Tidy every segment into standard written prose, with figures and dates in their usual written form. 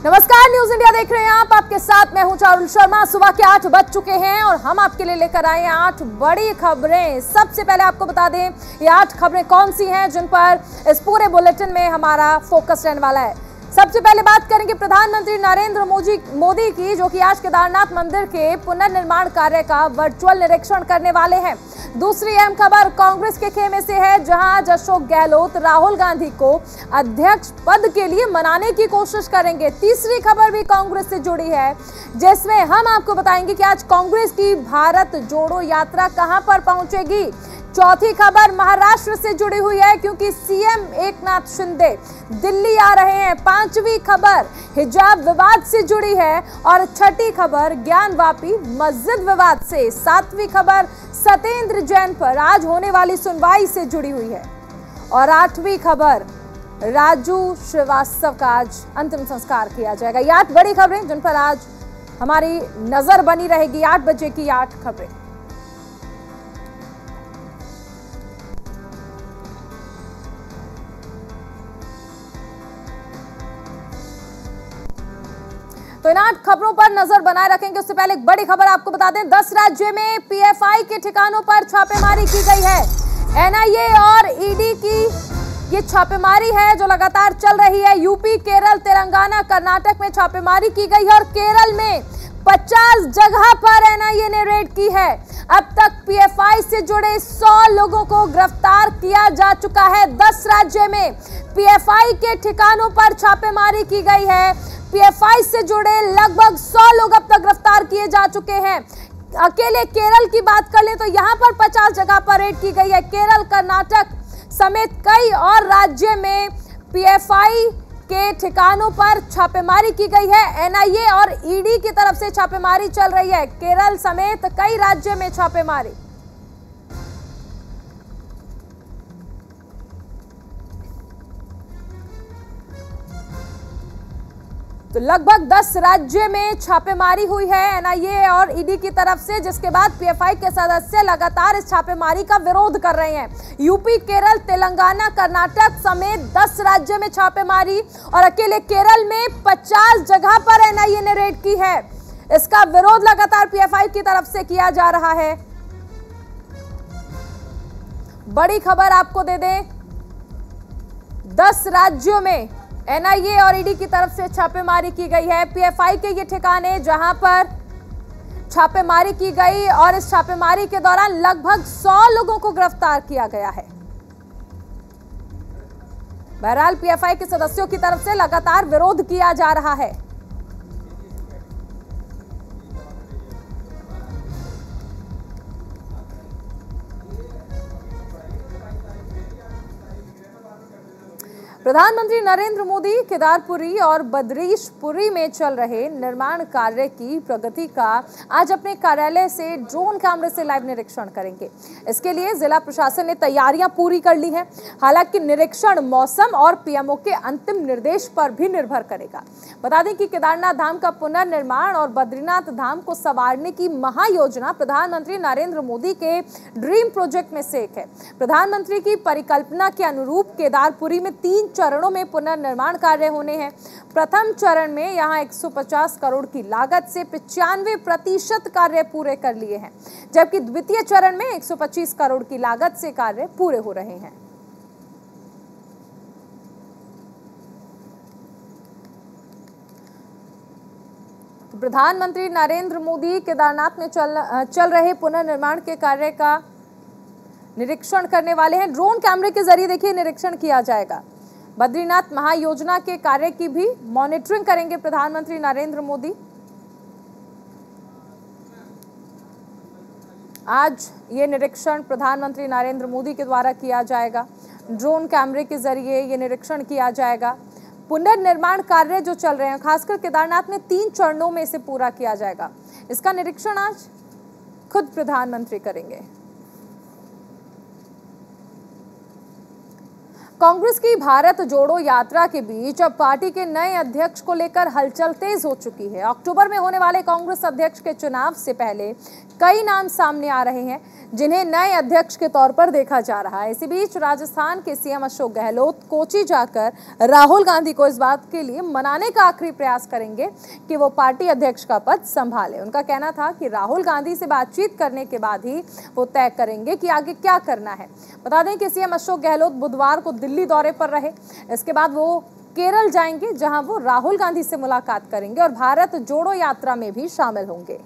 नमस्कार, news India देख रहे हैं आप। आपके साथ मैं हूं चारुल शर्मा। सुबह के 8 बज चुके हैं और हम आपके लिए लेकर आए हैं 8 बड़ी खबरें। सबसे पहले आपको बता दें ये 8 खबरें कौन सी हैं जिन पर इस पूरे बुलेटिन में हमारा फोकस रहने वाला है। सबसे पहले बात करेंगे प्रधानमंत्री नरेंद्र मोदी की, जो कि आज केदारनाथ मंदिर के पुनर्निर्माण कार्य का वर्चुअल निरीक्षण करने वाले हैं। दूसरी अहम खबर कांग्रेस के खेमे से है, जहां अशोक गहलोत राहुल गांधी को अध्यक्ष पद के लिए मनाने की कोशिश करेंगे। तीसरी खबर भी कांग्रेस से जुड़ी है, जिसमें हम आपको बताएंगे कि आज कांग्रेस की भारत जोड़ो यात्रा कहां पर पहुंचेगी। चौथी खबर महाराष्ट्र से जुड़ी हुई है, क्योंकि सीएम एकनाथ शिंदे दिल्ली आ रहे हैं। पांचवी खबर हिजाब विवाद से जुड़ी है और छठी खबर ज्ञानवापी मस्जिद विवाद से। सातवीं खबर सत्येंद्र जैन पर आज होने वाली सुनवाई से जुड़ी हुई है और आठवीं खबर राजू श्रीवास्तव का आज अंतिम संस्कार किया जाएगा। ये 8 बड़ी खबरें जिन पर आज हमारी नजर बनी रहेगी। 8 बजे की 8 खबरें। तो इन 8 खबरों पर नजर बनाए रखेंगे। उससे पहले एक बड़ी खबर आपको बता दें, 10 राज्यों में पीएफआई के ठिकानों पर छापेमारी की गई है। एनआईए और ईडी की ये छापेमारी है जो लगातार चल रही है। यूपी, केरल, तेलंगाना, कर्नाटक में छापेमारी की गई है और केरल में 50 जगह पर एनआईए ने रेड की है। अब तक पीएफआई से जुड़े 100 लोगों को गिरफ्तार किया जा चुका है। 10 राज्यों में पीएफआई के ठिकानों पर छापेमारी की गई है। पीएफआई से जुड़े लगभग 100 लोग अब तक गिरफ्तार किए जा चुके हैं। अकेले केरल की बात कर लें तो यहां पर 50 जगह पर रेड की गई है। केरल, कर्नाटक समेत कई और राज्य में पीएफआई के ठिकानों पर छापेमारी की गई है। एनआईए और ईडी की तरफ से छापेमारी चल रही है। केरल समेत कई राज्यों में छापेमारी। तो लगभग 10 राज्यों में छापेमारी हुई है एनआईए और ईडी की तरफ से, जिसके बाद पीएफआई के सदस्य लगातार इस छापेमारी का विरोध कर रहे हैं। यूपी, केरल, तेलंगाना, कर्नाटक समेत 10 राज्यों में छापेमारी और अकेले केरल में 50 जगह पर एनआईए ने रेड की है। इसका विरोध लगातार पीएफआई की तरफ से किया जा रहा है। बड़ी खबर आपको दे दें, 10 राज्यों में एनआईए और ईडी की तरफ से छापेमारी की गई है। पीएफआई के ये ठिकाने जहां पर छापेमारी की गई और इस छापेमारी के दौरान लगभग 100 लोगों को गिरफ्तार किया गया है। बहरहाल पीएफआई के सदस्यों की तरफ से लगातार विरोध किया जा रहा है। प्रधानमंत्री नरेंद्र मोदी केदारपुरी और बद्रीशपुरी में चल रहे निर्माण कार्य की प्रगति का आज अपने कार्यालय से ड्रोन कैमरे से लाइव निरीक्षण करेंगे। इसके लिए जिला प्रशासन ने तैयारियां पूरी कर ली हैं। हालांकि निरीक्षण मौसम और पीएमओ के अंतिम निर्देश पर भी निर्भर करेगा। बता दें कि केदारनाथ धाम का पुनर्निर्माण और बद्रीनाथ धाम को संवारने की महायोजना प्रधानमंत्री नरेंद्र मोदी के ड्रीम प्रोजेक्ट में से एक है। प्रधानमंत्री की परिकल्पना के अनुरूप केदारपुरी में 3 चरणों में पुनर्निर्माण कार्य होने हैं। प्रथम चरण में यहां 150 करोड़ की लागत से 95% कार्य पूरे कर लिए हैं, जबकि द्वितीय चरण में 125 करोड़ की लागत से कार्य पूरे हो रहे हैं। तो प्रधानमंत्री नरेंद्र मोदी केदारनाथ में चल रहे पुनर्निर्माण के कार्य का निरीक्षण करने वाले हैं। ड्रोन कैमरे के जरिए देखिए निरीक्षण किया जाएगा। बद्रीनाथ महायोजना के कार्य की भी मॉनिटरिंग करेंगे प्रधानमंत्री नरेंद्र मोदी। आज ये निरीक्षण प्रधानमंत्री नरेंद्र मोदी के द्वारा किया जाएगा। ड्रोन कैमरे के जरिए ये निरीक्षण किया जाएगा। पुनर्निर्माण कार्य जो चल रहे हैं खासकर केदारनाथ में 3 चरणों में इसे पूरा किया जाएगा। इसका निरीक्षण आज खुद प्रधानमंत्री करेंगे। कांग्रेस की भारत जोड़ो यात्रा के बीच अब पार्टी के नए अध्यक्ष को लेकर हलचल तेज हो चुकी है। अक्टूबर में होने वाले कांग्रेस अध्यक्ष के चुनाव से पहले कई नाम सामने आ रहे हैं जिन्हें नए अध्यक्ष के तौर पर देखा जा रहा है। इसी बीच राजस्थान के सीएम अशोक गहलोत कोची जाकर राहुल गांधी को इस बात के लिए मनाने का आखिरी प्रयास करेंगे कि वो पार्टी अध्यक्ष का पद संभाले। उनका कहना था कि राहुल गांधी से बातचीत करने के बाद ही वो तय करेंगे कि आगे क्या करना है। बता दें कि सीएम अशोक गहलोत बुधवार को दिल्ली दौरे पर रहे। इसके बाद वो केरल जाएंगे जहां वो राहुल गांधी से मुलाकात करेंगे और भारत जोड़ो यात्रा में भी शामिल होंगे।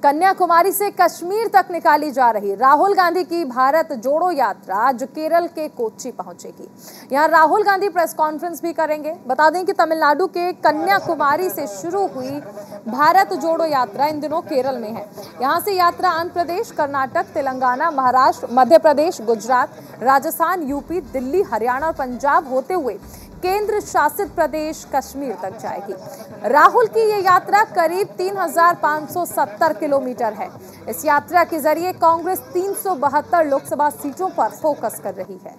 कन्याकुमारी से कश्मीर तक निकाली जा रही राहुल गांधी की भारत जोड़ो यात्रा आज केरल के कोच्चि पहुंचेगी। यहां राहुल गांधी प्रेस कॉन्फ्रेंस भी करेंगे। बता दें कि तमिलनाडु के कन्याकुमारी से शुरू हुई भारत जोड़ो यात्रा इन दिनों केरल में है। यहां से यात्रा आंध्र प्रदेश, कर्नाटक, तेलंगाना, महाराष्ट्र, मध्य प्रदेश, गुजरात, राजस्थान, यूपी, दिल्ली, हरियाणा और पंजाब होते हुए केंद्र शासित प्रदेश कश्मीर तक जाएगी। राहुल की ये यात्रा करीब 3,570 किलोमीटर है। इस यात्रा के जरिए कांग्रेस 372 लोकसभा सीटों पर फोकस कर रही है।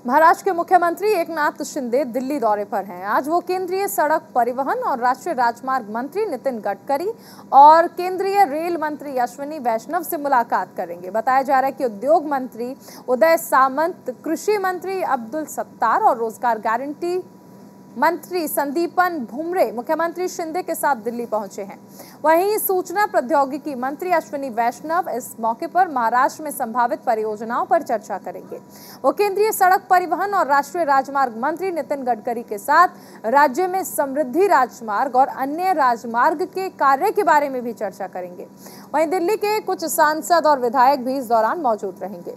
महाराष्ट्र के मुख्यमंत्री एकनाथ शिंदे दिल्ली दौरे पर हैं। आज वो केंद्रीय सड़क परिवहन और राष्ट्रीय राजमार्ग मंत्री नितिन गडकरी और केंद्रीय रेल मंत्री अश्विनी वैष्णव से मुलाकात करेंगे। बताया जा रहा है कि उद्योग मंत्री उदय सामंत, कृषि मंत्री अब्दुल सत्तार और रोजगार गारंटी मंत्री संदीपन भुमरे मुख्यमंत्री शिंदे के साथ दिल्ली पहुंचे हैं। वहीं सूचना प्रौद्योगिकी मंत्री अश्विनी वैष्णव इस मौके पर महाराष्ट्र में संभावित परियोजनाओं पर चर्चा करेंगे। वो केंद्रीय सड़क परिवहन और राष्ट्रीय राजमार्ग मंत्री नितिन गडकरी के साथ राज्य में समृद्धि राजमार्ग और अन्य राजमार्ग के कार्य के बारे में भी चर्चा करेंगे। वहीं दिल्ली के कुछ सांसद और विधायक भी इस दौरान मौजूद रहेंगे।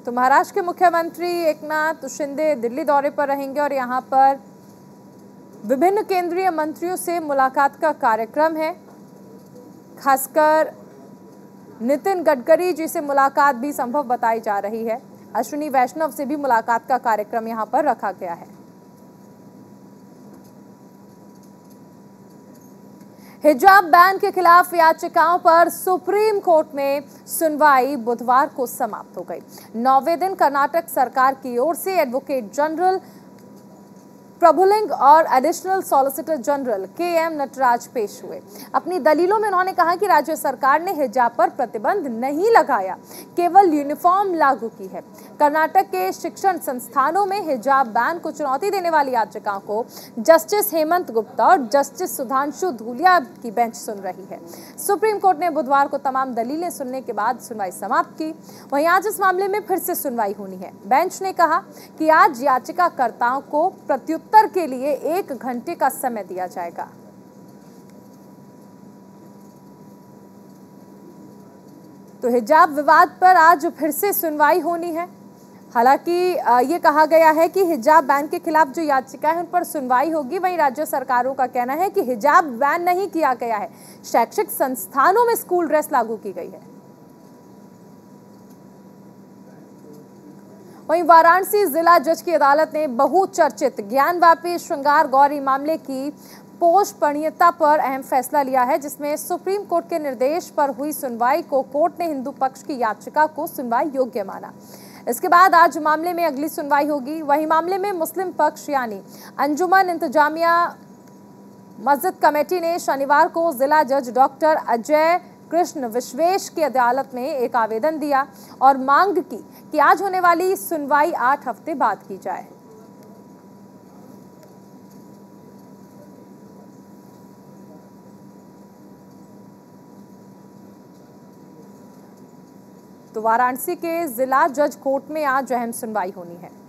तो महाराष्ट्र के मुख्यमंत्री एकनाथ शिंदे दिल्ली दौरे पर रहेंगे और यहां पर विभिन्न केंद्रीय मंत्रियों से मुलाकात का कार्यक्रम है। खासकर नितिन गडकरी जी से मुलाकात भी संभव बताई जा रही है। अश्विनी वैष्णव से भी मुलाकात का कार्यक्रम यहां पर रखा गया है। हिजाब बैन के खिलाफ याचिकाओं पर सुप्रीम कोर्ट में सुनवाई बुधवार को समाप्त हो गई। 9वें दिन कर्नाटक सरकार की ओर से एडवोकेट जनरल प्रभुलिंग और additional solicitor general K M. Nataraj पेश हुए। अपनी दलीलों में उन्होंने कहा कि राज्य सरकार ने हिजाब पर प्रतिबंध नहीं लगाया, केवल यूनिफॉर्म लागू की है। कर्नाटक के शिक्षण संस्थानों में हिजाब बैन को चुनौती देने वाली याचिकाओं को जस्टिस हेमंत गुप्ता और जस्टिस सुधांशु धूलिया की बेंच सुन रही है। सुप्रीम कोर्ट ने बुधवार को तमाम दलीलें सुनने के बाद सुनवाई समाप्त की। वहीं आज इस मामले में फिर से सुनवाई होनी है। बेंच ने कहा कि आज याचिकाकर्ताओं को प्रत्युत्तर के लिए 1 घंटे का समय दिया जाएगा। तो हिजाब विवाद पर आज फिर से सुनवाई होनी है। हालांकि ये कहा गया है कि हिजाब बैन के खिलाफ जो याचिका है उन पर सुनवाई होगी। वहीं राज्य सरकारों का कहना है कि हिजाब बैन नहीं किया गया है, शैक्षिक संस्थानों में स्कूल ड्रेस लागू की गई है। वहीं वाराणसी जिला जज की अदालत ने बहुचर्चित ज्ञानवापी श्रृंगार गौरी मामले की पोषपणीयता पर अहम फैसला लिया है, जिसमें सुप्रीम कोर्ट के निर्देश पर हुई सुनवाई को कोर्ट ने हिंदू पक्ष की याचिका को सुनवाई योग्य माना। इसके बाद आज मामले में अगली सुनवाई होगी। वहीं मामले में मुस्लिम पक्ष यानी अंजुमन इंतजामिया मस्जिद कमेटी ने शनिवार को जिला जज डॉक्टर अजय कृष्ण विश्वेश की अदालत में एक आवेदन दिया और मांग की कि आज होने वाली सुनवाई 8 हफ्ते बाद की जाए। तो वाराणसी के जिला जज कोर्ट में आज अहम सुनवाई होनी है।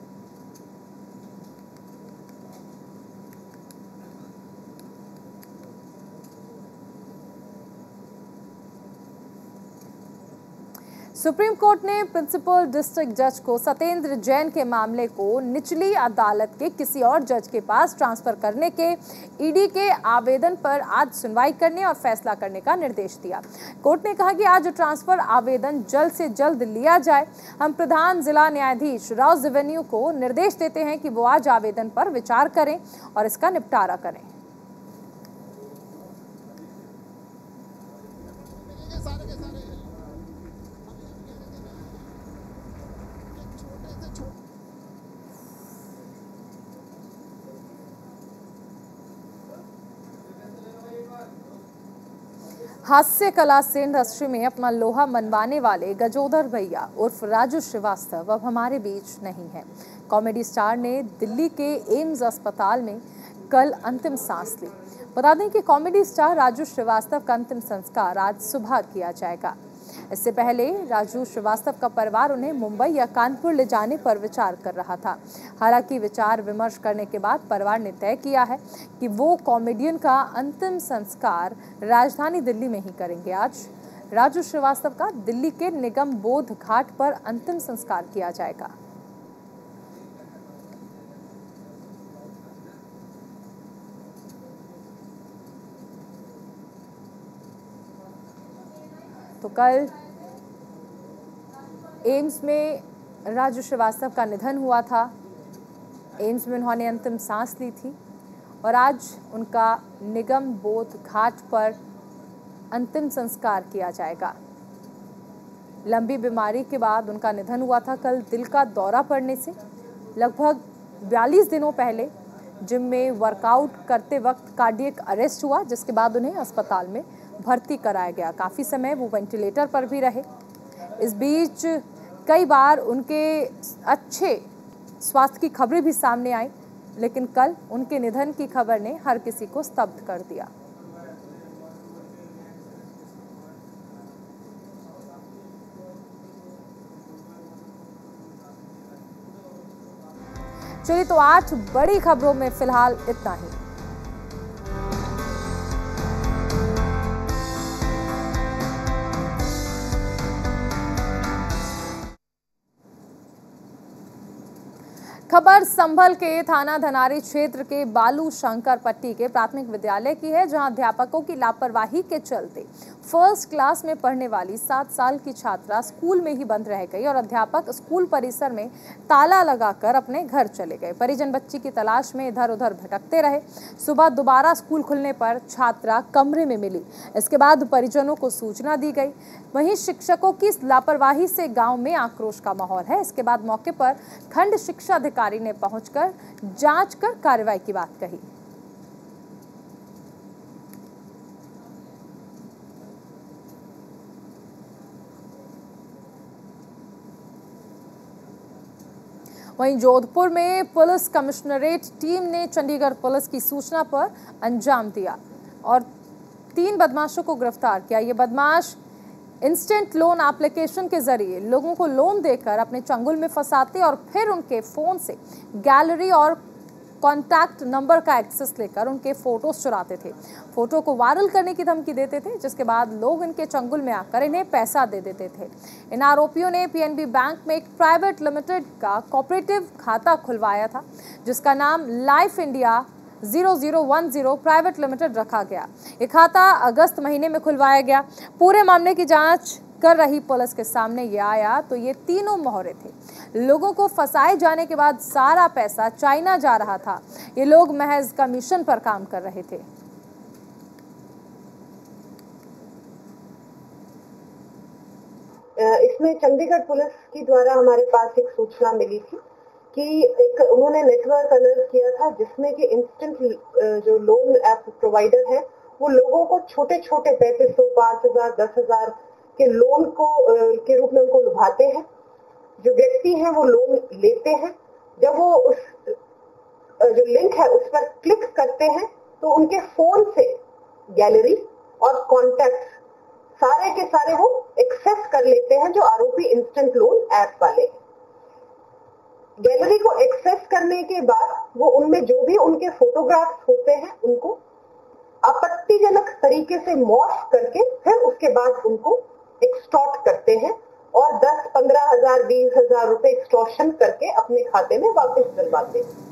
सुप्रीम कोर्ट ने प्रिंसिपल डिस्ट्रिक्ट जज को सत्येंद्र जैन के मामले को निचली अदालत के किसी और जज के पास ट्रांसफर करने के ईडी के आवेदन पर आज सुनवाई करने और फैसला करने का निर्देश दिया। कोर्ट ने कहा कि आज ट्रांसफर आवेदन जल्द से जल्द लिया जाए। हम प्रधान जिला न्यायाधीश राउस रेवेन्यू को निर्देश देते हैं कि वो आज आवेदन पर विचार करें और इसका निपटारा करें। हास्य कला से इंडस्ट्री में अपना लोहा मनवाने वाले गजोदर भैया उर्फ राजू श्रीवास्तव अब हमारे बीच नहीं है। कॉमेडी स्टार ने दिल्ली के एम्स अस्पताल में कल अंतिम सांस ली। बता दें कि कॉमेडी स्टार राजू श्रीवास्तव का अंतिम संस्कार आज सुबह किया जाएगा। इससे पहले राजू श्रीवास्तव का परिवार उन्हें मुंबई या कानपुर ले जाने पर विचार कर रहा था। हालांकि विचार विमर्श करने के बाद परिवार ने तय किया है कि वो कॉमेडियन का अंतिम संस्कार राजधानी दिल्ली में ही करेंगे। आज राजू श्रीवास्तव का दिल्ली के निगम बोध घाट पर अंतिम संस्कार किया जाएगा। तो कल एम्स में राजू श्रीवास्तव का निधन हुआ था। एम्स में उन्होंने अंतिम सांस ली थी और आज उनका निगम बोध घाट पर अंतिम संस्कार किया जाएगा। लंबी बीमारी के बाद उनका निधन हुआ था कल दिल का दौरा पड़ने से। लगभग 42 दिनों पहले जिम में वर्कआउट करते वक्त कार्डियक अरेस्ट हुआ, जिसके बाद उन्हें अस्पताल में भर्ती कराया गया। काफ़ी समय वो वेंटिलेटर पर भी रहे। इस बीच कई बार उनके अच्छे स्वास्थ्य की खबरें भी सामने आई, लेकिन कल उनके निधन की खबर ने हर किसी को स्तब्ध कर दिया। चलिए, तो 8 बड़ी खबरों में फिलहाल इतना ही। खबर संभल के थाना धनारी क्षेत्र के बालू शंकर पट्टी के प्राथमिक विद्यालय की है, जहां अध्यापकों की लापरवाही के चलते फर्स्ट क्लास में पढ़ने वाली 7 साल की छात्रा स्कूल में ही बंद रह गई और अध्यापक स्कूल परिसर में ताला लगाकर अपने घर चले गए। परिजन बच्ची की तलाश में इधर उधर भटकते रहे। सुबह दोबारा स्कूल खुलने पर छात्रा कमरे में मिली। इसके बाद परिजनों को सूचना दी गई। वहीं शिक्षकों की लापरवाही से गांव में आक्रोश का माहौल है। इसके बाद मौके पर खंड शिक्षा अधिकारी ने पहुंचकर जांच कर कार्रवाई की बात कही। वहीं जोधपुर में पुलिस कमिश्नरेट टीम ने चंडीगढ़ पुलिस की सूचना पर अंजाम दिया और 3 बदमाशों को गिरफ्तार किया। ये बदमाश इंस्टेंट लोन एप्लीकेशन के जरिए लोगों को लोन देकर अपने चंगुल में फंसाते और फिर उनके फोन से गैलरी और कॉन्टैक्ट नंबर का एक्सेस लेकर उनके फोटोज चुराते थे। फोटो को वायरल करने की धमकी देते थे, जिसके बाद लोग इनके चंगुल में आकर इन्हें पैसा दे देते थे। इन आरोपियों ने पीएनबी बैंक में एक प्राइवेट लिमिटेड का कोऑपरेटिव खाता खुलवाया था, जिसका नाम लाइफ इंडिया 0010 प्राइवेट लिमिटेड रखा गया। ये खाता अगस्त महीने में खुलवाया गया। पूरे मामले की जांच कर रही पुलिस के सामने ये आया तो ये तीनों मोहरे थे। लोगों को फंसाए जाने के बाद सारा पैसा चाइना जा रहा था। ये लोग महज कमीशन पर काम कर रहे थे। इसमें चंडीगढ़ पुलिस की द्वारा हमारे पास एक सूचना मिली थी कि एक उन्होंने नेटवर्क अनर्थ किया था, जिसमें कि इंस्टेंट जो लोन ऐप प्रोवाइडर है वो लोगों को छोटे छोटे 3500, 5000, 10,000 के लोन को के रूप में उनको लुभाते हैं। जो व्यक्ति हैं वो लोन लेते हैं। जब वो उस जो लिंक है उस पर क्लिक करते हैं तो उनके फोन से गैलरी और कॉन्टैक्ट सारे के सारे वो एक्सेस कर लेते हैं, जो आरोपी इंस्टेंट लोन ऐप वाले। गैलरी को एक्सेस करने के बाद वो उनमें जो भी उनके फोटोग्राफ्स होते हैं उनको आपत्तिजनक तरीके से मॉर्फ करके फिर उसके बाद उनको एक्सटॉर्ट करते हैं और 10, 15,000, 20,000 रुपए एक्सटॉर्शन करके अपने खाते में वापस डलवाते हैं।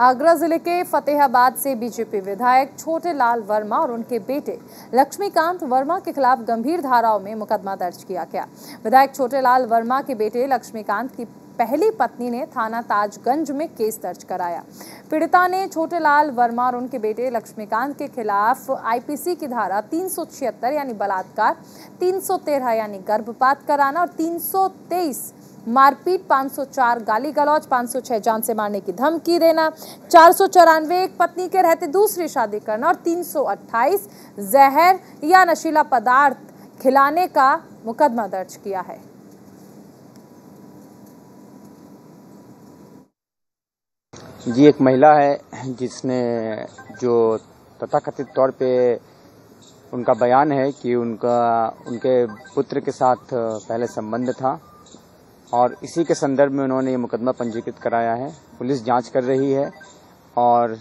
आगरा जिले के फतेहाबाद से बीजेपी विधायक छोटेलाल वर्मा और उनके बेटे लक्ष्मीकांत वर्मा के खिलाफ गंभीर धाराओं में मुकदमा दर्ज किया गया। विधायक छोटेलाल वर्मा के बेटे लक्ष्मीकांत की पहली पत्नी ने थाना ताजगंज में केस दर्ज कराया। पीड़िता ने छोटेलाल वर्मा और उनके बेटे लक्ष्मीकांत के खिलाफ आईपीसी की धारा 376 यानी बलात्कार, 313 यानी गर्भपात कराना और 323 मारपीट, 504 गाली गलौज, 506 जान से मारने की धमकी देना, 494 एक पत्नी के रहते दूसरी शादी करना और 328 जहर या नशीला पदार्थ खिलाने का मुकदमा दर्ज किया है। जी, एक महिला है जिसने जो तथाकथित तौर पे उनका बयान है कि उनके पुत्र के साथ पहले संबंध था और इसी के संदर्भ में उन्होंने ये मुकदमा पंजीकृत कराया है। पुलिस जांच कर रही है और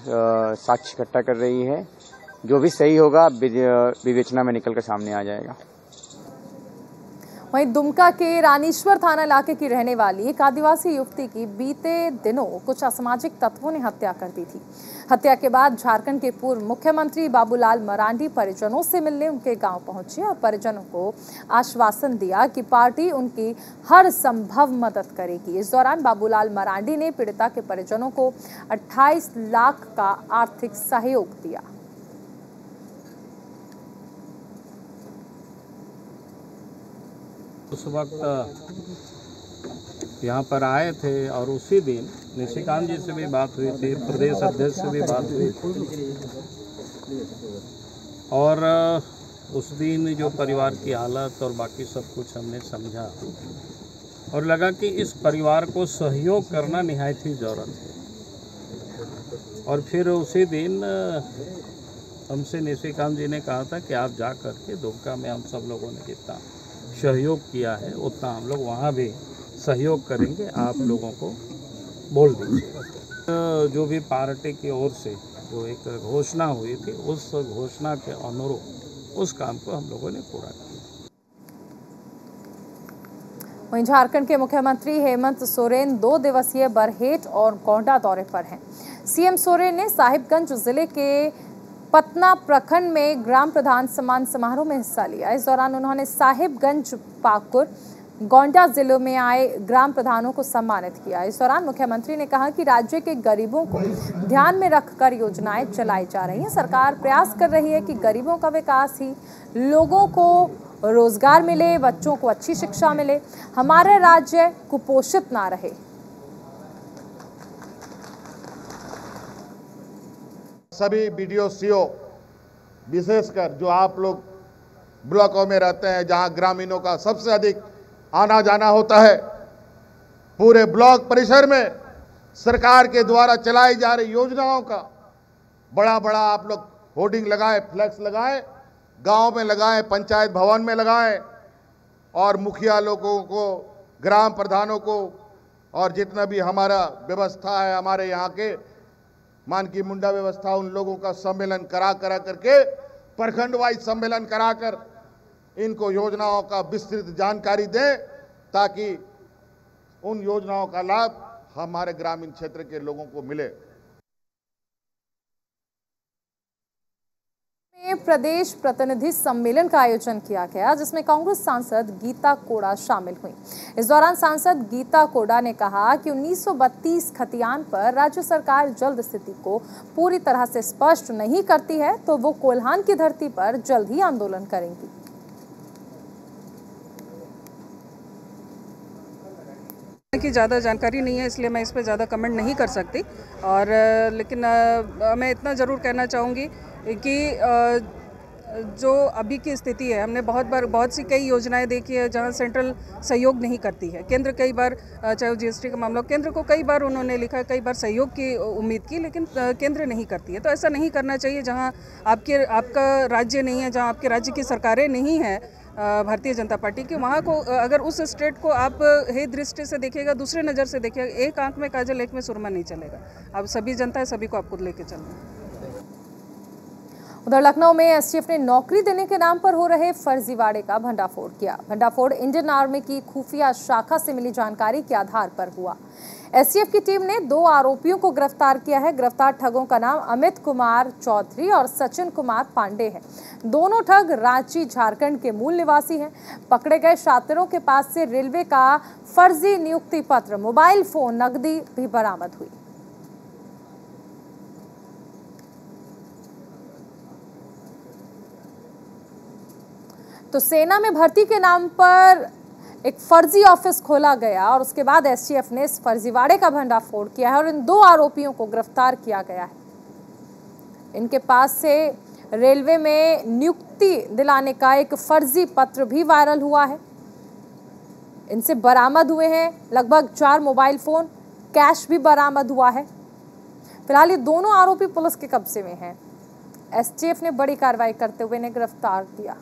साक्ष्य इकट्ठा कर रही है। जो भी सही होगा विवेचना में निकल कर सामने आ जाएगा। वहीं दुमका के रानीश्वर थाना इलाके की रहने वाली एक आदिवासी युवती की बीते दिनों कुछ असामाजिक तत्वों ने हत्या कर दी थी। हत्या के बाद झारखंड के पूर्व मुख्यमंत्री बाबूलाल मरांडी परिजनों से मिलने उनके गांव पहुंचे और परिजनों को आश्वासन दिया कि पार्टी उनकी हर संभव मदद करेगी। इस दौरान बाबूलाल मरांडी ने पीड़िता के परिजनों को 28 लाख का आर्थिक सहयोग दिया। उस वक्त यहाँ पर आए थे और उसी दिन निशिकांत जी से भी बात हुई थी, प्रदेश अध्यक्ष से भी बात हुई थी और उस दिन जो परिवार की हालत और बाकी सब कुछ हमने समझा और लगा कि इस परिवार को सहयोग करना निहायत ही ज़रूरत है। और फिर उसी दिन हमसे निशिकांत जी ने कहा था कि आप जा कर के दुमका में हम सब लोगों ने जितना सहयोग किया है उतना हम लोग वहाँ भी सहयोग करेंगे, आप लोगों को बोल दीजिए। जो भी पार्टी की ओर से जो एक घोषणा हुई थी उस घोषणा के अनुरूप उस काम को हम लोगों ने पूरा किया। वहीं झारखंड के मुख्यमंत्री हेमंत सोरेन 2 दिवसीय बरहेट और गोंडा दौरे पर हैं। सीएम सोरेन ने साहिबगंज जिले के पतना प्रखंड में ग्राम प्रधान सम्मान समारोह में हिस्सा लिया। इस दौरान उन्होंने साहिबगंज, पाकुर, गोंडा जिलों में आए ग्राम प्रधानों को सम्मानित किया। इस दौरान मुख्यमंत्री ने कहा कि राज्य के गरीबों को ध्यान में रखकर योजनाएं चलाई जा रही हैं। सरकार प्रयास कर रही है कि गरीबों का विकास ही लोगों को रोजगार मिले, बच्चों को अच्छी शिक्षा मिले, हमारा राज्य कुपोषित ना रहे। सभी बीडीओ सीओ विशेषकर जो आप लोग ब्लॉकों में रहते हैं जहां ग्रामीणों का सबसे अधिक आना जाना होता है, पूरे ब्लॉक परिसर में सरकार के द्वारा चलाई जा रही योजनाओं का बड़ा बड़ा आप लोग होर्डिंग लगाएं, फ्लैक्स लगाएं, गांव में लगाएं, पंचायत भवन में लगाएं और मुखिया लोगों को, ग्राम प्रधानों को और जितना भी हमारा व्यवस्था है, हमारे यहाँ के मान की मुंडा व्यवस्था, उन लोगों का सम्मेलन करा करके प्रखंड वाइज सम्मेलन कराकर इनको योजनाओं का विस्तृत जानकारी दें ताकि उन योजनाओं का लाभ हमारे ग्रामीण क्षेत्र के लोगों को मिले। प्रदेश प्रतिनिधि सम्मेलन का आयोजन किया गया जिसमें कांग्रेस सांसद गीता कोड़ा शामिल हुई। इस दौरान सांसद गीता कोड़ा ने कहा कि 1932 खतियान पर राज्य सरकार जल्द स्थिति को पूरी तरह से स्पष्ट नहीं करती है तो वो कोल्हान की धरती पर जल्द ही आंदोलन करेंगी। की ज़्यादा जानकारी नहीं है इसलिए मैं इस पर ज़्यादा कमेंट नहीं कर सकती और लेकिन मैं इतना ज़रूर कहना चाहूँगी कि जो अभी की स्थिति है, हमने बहुत सी कई योजनाएं देखी है जहां सेंट्रल सहयोग नहीं करती है। केंद्र कई बार, चाहे वो जीएसटी का मामला, केंद्र को कई बार उन्होंने लिखा, कई बार सहयोग की उम्मीद की, लेकिन केंद्र नहीं करती है। तो ऐसा नहीं करना चाहिए। जहां आपका राज्य नहीं है, जहां आपके राज्य की सरकारें नहीं है भारतीय जनता पार्टी की, वहाँ को अगर उस स्टेट को आप हे दृष्टि से देखिएगा, दूसरे नज़र से देखिएगा, एक आंख में काजल एक में सुरमा नहीं चलेगा। अब सभी जनता है, सभी को आपको लेके चलना है। उधर लखनऊ में एसटीएफ ने नौकरी देने के नाम पर हो रहे फर्जीवाड़े का भंडाफोड़ किया। भंडाफोड़ इंडियन आर्मी की खुफिया शाखा से मिली जानकारी के आधार पर हुआ। एसटीएफ की टीम ने 2 आरोपियों को गिरफ्तार किया है। गिरफ्तार ठगों का नाम अमित कुमार चौधरी और सचिन कुमार पांडे है। दोनों ठग रांची, झारखंड के मूल निवासी हैं। पकड़े गए शातिरों के पास से रेलवे का फर्जी नियुक्ति पत्र, मोबाइल फोन, नकदी भी बरामद हुई। तो सेना में भर्ती के नाम पर एक फर्जी ऑफिस खोला गया और उसके बाद एसटीएफ ने इस फर्जीवाड़े का भंडाफोड़ किया है और इन 2 आरोपियों को गिरफ्तार किया गया है। इनके पास से रेलवे में नियुक्ति दिलाने का एक फर्जी पत्र भी वायरल हुआ है। इनसे बरामद हुए हैं लगभग 4 मोबाइल फोन, कैश भी बरामद हुआ है। फिलहाल ये दोनों आरोपी पुलिस के कब्जे में हैं। एसटीएफ ने बड़ी कार्रवाई करते हुए इन्हें गिरफ्तार किया।